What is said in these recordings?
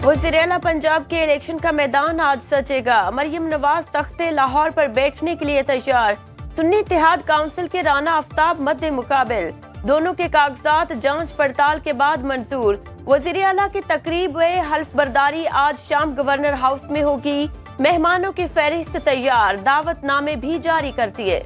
वज़ीर-ए-आला पंजाब के इलेक्शन का मैदान आज सजेगा। मरियम नवाज तख्ते लाहौर पर बैठने के लिए तैयार। सुन्नी इत्तेहाद काउंसिल के राना आफ्ताब मद्दे मुकाबिल। दोनों के कागजात जांच पड़ताल के बाद मंजूर। वज़ीर-ए-आला की तकरीब व हल्फ बर्दारी आज शाम गवर्नर हाउस में होगी। मेहमानों की फहरिस्त तैयार, दावतनामे भी जारी कर दिए।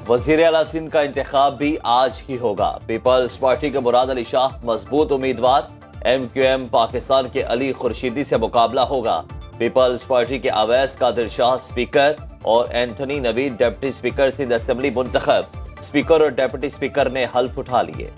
वज़ीर-ए-आला सिंध का इंतखाब भी आज ही होगा। पीपल्स पार्टी के मुराद अली शाह मजबूत उम्मीदवार। MQM पाकिस्तान के अली खुर्शीदी से मुकाबला होगा। पीपल्स पार्टी के अवैस कादिर शाह स्पीकर और Anthony Naveed deputy speaker Sindh assembly मुंतखब। स्पीकर और डिप्टी स्पीकर ने हल्फ उठा लिए।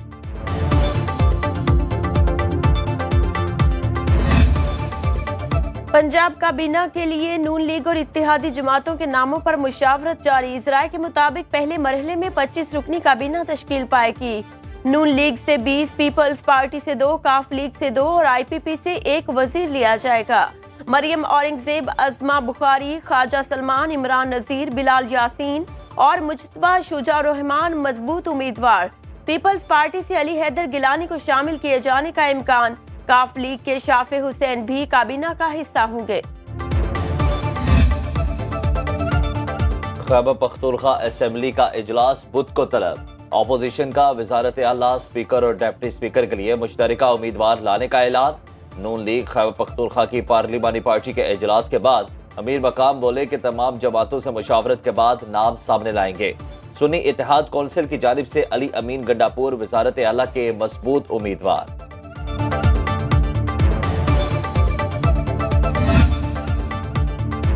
पंजाब काबीना के लिए नून लीग और इत्तेहादी जमातों के नामों पर मुशावरत जारी। इस राय के मुताबिक पहले मरहले में 25 रुकनी काबीना तश्कील पाएगी। नून लीग से 20, पीपल्स पार्टी से 2, काफ लीग से 2 और IPP से 1 वजीर लिया जाएगा। मरियम औरंगजेब, अजमा बुखारी, ख्वाजा सलमान, इमरान नजीर, बिलाल यासीन और मुजतबा शुजा रहमान मजबूत उम्मीदवार। पीपल्स पार्टी से अली हैदर गिलानी को शामिल किए जाने का इम्कान। काफ लीग के शाफे हुसैन भी काबीना का हिस्सा होंगे। खैबर पख्तूनख्वा असेंबली का इजलास बुध को तलब। अपोजिशन का वजारत आला, स्पीकर और डिप्टी स्पीकर के लिए मुश्तरका उम्मीदवार लाने का ऐलान। नून लीग खैबर पख्तूनख्वा की पार्लिमानी पार्टी के इजलास के बाद अमीर मकाम बोले कि तमाम जमातों से मुशावरत के बाद नाम सामने लाएंगे। सुन्नी इत्तेहाद कौंसिल की जानिब से अली अमीन गंडापुर वजारत आला के मजबूत उम्मीदवार।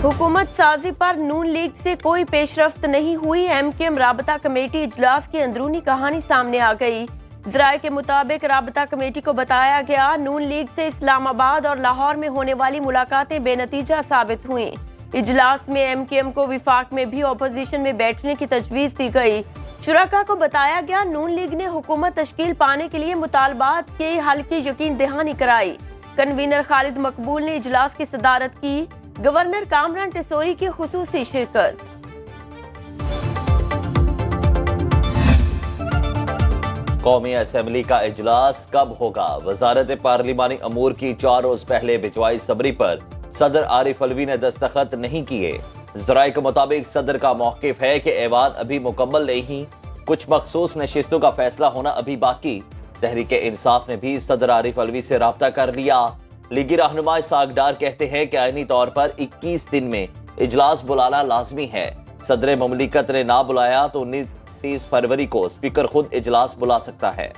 हुकूमत साजी पर नून लीग से कोई पेशरफ्त नहीं हुई। MQM राबता कमेटी इजलास की अंदरूनी कहानी सामने आ गई। जराये के मुताबिक राबता कमेटी को बताया गया नून लीग से इस्लामाबाद और लाहौर में होने वाली मुलाकातें बेनतीजा साबित हुई। इजलास में MQM को विफाक में भी अपोजिशन में बैठने की तजवीज दी गई। शुरका को बताया गया नून लीग ने हुकूमत तश्कील पाने के लिए मुतालबात के हल की यकीन दहानी कराई। कन्वीनर खालिद मकबूल ने इजलास की सदारत की। गवर्नर कामरान टिसोरी की खुसूसी शिरकत। कौमी असेंबली का इजलास कब होगा? वजारत पार्लिमानी अमूर की 4 रोज पहले भिजवाई सबरी पर सदर आरिफ अलवी ने दस्तखत नहीं किए। जराये के मुताबिक सदर का मौकिफ है कि ऐवान अभी मुकम्मल नहीं, कुछ मखसूस नशिस्तों का फैसला होना अभी बाकी। तहरीक इंसाफ ने भी सदर आरिफ अलवी से राब्ता कर लिया। लीगी रहनुमा सागडार कहते हैं कि आईनी तौर पर 21 दिन में इजलास बुलाना लाजमी है। सदर ममलिकत ने ना बुलाया तो 29 फरवरी को स्पीकर खुद इजलास बुला सकता है।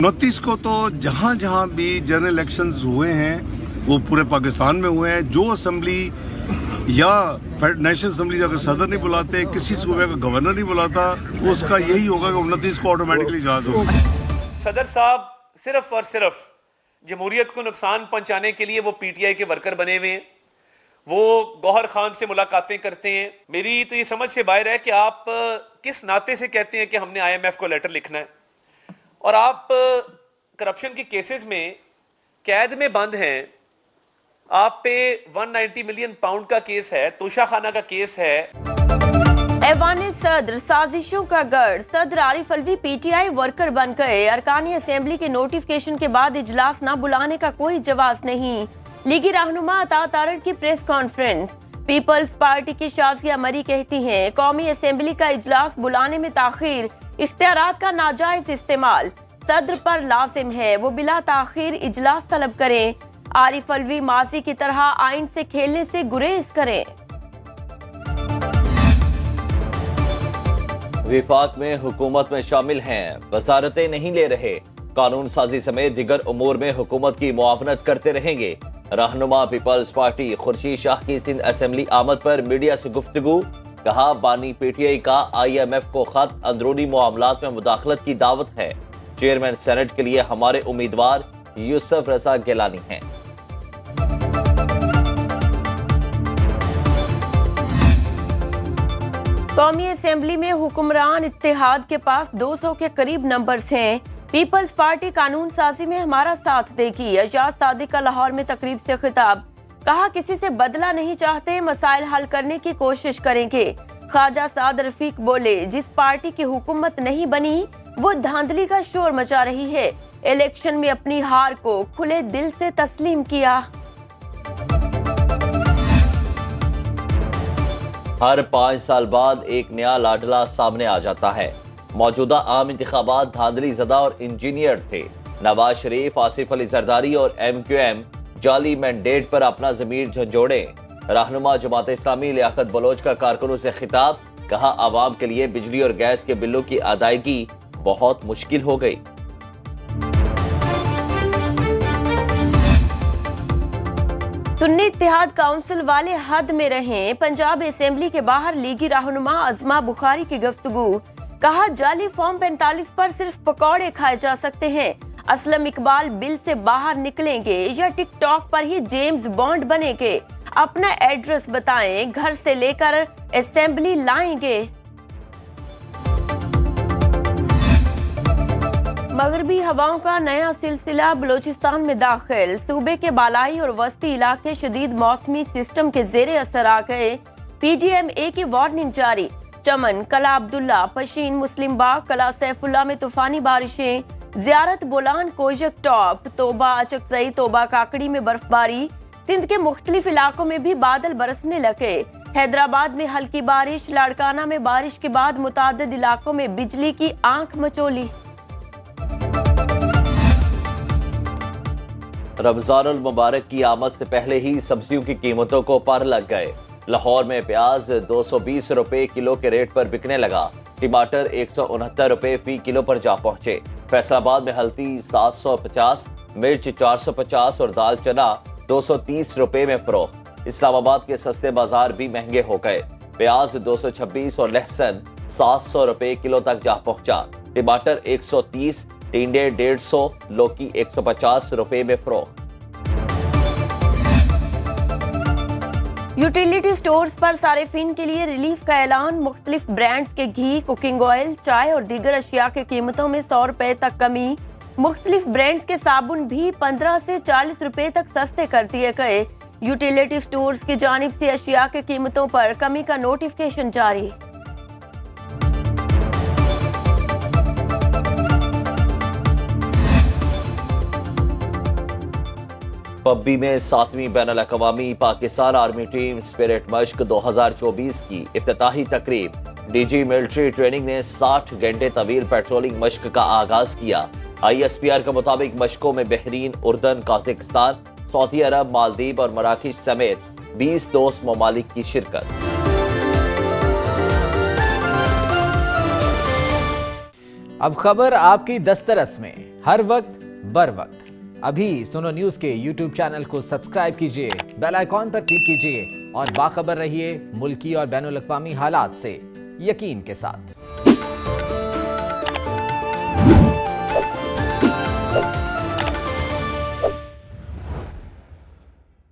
29 को तो जहां जहां भी जनरल इलेक्शंस हुए हैं वो पूरे पाकिस्तान में हुए हैं। जो असेंबली या नेशनल असेंबली अगर सदर नहीं बुलाते, किसी सूबे का गवर्नर नहीं बुलाता, उसका यही होगा कि 29 को ऑटोमेटिकली इजलास होगा। सदर साहब सिर्फ और सिर्फ जमहूरियत को नुकसान पहुंचाने के लिए वो PTI के वर्कर बने हुए हैं। वो गौहर खान से मुलाकातें करते हैं। मेरी तो ये समझ से बाहर है कि आप किस नाते से कहते हैं कि हमने IMF को लेटर लिखना है और आप करप्शन के केसेस में कैद में बंद हैं। आप पे 190 मिलियन पाउंड का केस है, तोशा खाना का केस है। ऐवाने सदर साजिशों का गढ़। सदर आरिफ अलवी PTI वर्कर बन गए। अरकानी असेंबली के नोटिफिकेशन के बाद इजलास न बुलाने का कोई जवाब नहीं। लीगी रहनुमा अता तारड़ की प्रेस कॉन्फ्रेंस। पीपल्स पार्टी की शाजिया मरी कहती हैं कौमी असेंबली का इजलास बुलाने में ताखीर इख्तियारात का नाजायज इस्तेमाल सदर पर लाजिम है। वो बिला ताखीर इजलास तलब करें। आरिफ अलवी माजी की तरह आइन से खेलने से गुरेज करें। विफाक में हुकूमत में शामिल हैं, वजारतें नहीं ले रहे। कानून साजी समेत दिगर उमूर में हुकूमत की मुआवनत करते रहेंगे। रहनुमा पीपल्स पार्टी खुर्शीद शाह की सिंध असेंबली आमद पर मीडिया से गुफ्तगू। कहा बानी PTI का IMF को खत अंदरूनी मामलात में मुदाखलत की दावत है। चेयरमैन सेनेट के लिए हमारे उम्मीदवार यूसुफ रजा गिलानी हैं। कौमी असेंबली में हुक्मरान इत्तेहाद के पास 200 के करीब नंबर्स हैं। पीपल्स पार्टी कानून साजी में हमारा साथ देगी। एजाज सादिक का लाहौर में तकरीब से खिताब। कहा किसी से बदला नहीं चाहते, मसाइल हल करने की कोशिश करेंगे। ख्वाजा साद रफीक बोले जिस पार्टी की हुकूमत नहीं बनी वो धांधली का शोर मचा रही है। इलेक्शन में अपनी हार को खुले दिल से तस्लीम किया। हर 5 साल बाद एक नया लाडला सामने आ जाता है। मौजूदा आम इंतखाबात धांधली ज़दा और इंजीनियर थे। नवाज शरीफ, आसिफ अली जरदारी और MQM जाली मैंडेट पर अपना ज़मीर झंझोड़े। रहनुमा जमात इस्लामी लियाकत बलोच का कारकुनों से खिताब, कहा आवाम के लिए बिजली और गैस के बिलों की अदायगी बहुत मुश्किल हो गई। सुन्नी इत्तेहाद काउंसिल वाले हद में रहें। पंजाब असेंबली के बाहर लीगी रहनुमा अजमा बुखारी की गुफ्तगू, कहा जाली फॉर्म 45 पर सिर्फ पकौड़े खाए जा सकते हैं। असलम इकबाल बिल से बाहर निकलेंगे या टिकटॉक पर ही जेम्स बॉन्ड बनेंगे? अपना एड्रेस बताएं, घर से लेकर असेंबली लाएंगे। मगरबी हवाओं का नया सिलसिला बलोचिस्तान में दाखिल। सूबे के बालाई और वस्ती इलाके शदीद मौसमी सिस्टम के जेरे असर आ गए। PDMA की वार्निंग जारी। चमन, कला अब्दुल्ला, पशीन, मुस्लिम बाग, कला सैफुल्ला में तूफानी बारिशें। जियारत बोलान, कोजक टॉप, तोबा अचकजई, तोबा काकड़ी में बर्फबारी। सिंध के मुख्तलिफ इलाकों में भी बादल बरसने लगे। हैदराबाद में हल्की बारिश, लाड़काना में बारिश के बाद मुतादिद इलाकों में बिजली की आंख मचोली। रमजानुल मुबारक की आमद से पहले ही सब्जियों की कीमतों को पार लग गए। लाहौर में प्याज 220 रुपए किलो के रेट पर बिकने लगा। टमाटर 169 रुपए फी किलो पर जा पहुंचे। फैसलाबाद में हल्दी 750, मिर्च 450 और दाल चना 230 रुपए में फरोख्त। इस्लामाबाद के सस्ते बाजार भी महंगे हो गए। प्याज 226 और लहसुन 700 रुपए किलो तक जा पहुंचा। टमाटर 130, टिंडे 150, लौकी 150 रुपए में फरोख्त। यूटिलिटी स्टोर्स पर सारिफिन के लिए रिलीफ का ऐलान। मुख्तलिफ ब्रांड्स के घी, कुकिंग ऑयल, चाय और दीगर अशिया के कीमतों में 100 रुपए तक कमी। मुख्तलिफ ब्रांड्स के साबुन भी 15 से 40 रुपए तक सस्ते कर दिए गए। यूटिलिटी स्टोर्स की जानिब से अशिया के कीमतों पर कमी का नोटिफिकेशन जारी। पब्बी में 7वीं बैनुल अक़वामी पाकिस्तान आर्मी टीम स्पिरिट मश्क 2024 की इफ्तिताही तकरीब। DG मिलिट्री ट्रेनिंग ने 60 घंटे तवील पेट्रोलिंग मश्क का आगाज किया। ISPR के मुताबिक मश्कों में बहरीन, उर्दन, काज़ाकिस्तान, सऊदी अरब, मालदीव और मराकश समेत 20 दोस्त ममालिक की शिरकत। अब खबर आपकी दस्तरस में, हर वक्त बर वक्त। अभी सुनो न्यूज के YouTube चैनल को सब्सक्राइब कीजिए, बेल आइकॉन पर क्लिक कीजिए और बाखबर रहिए मुल्की और बैनुल अक़वामी हालात से यकीन के साथ।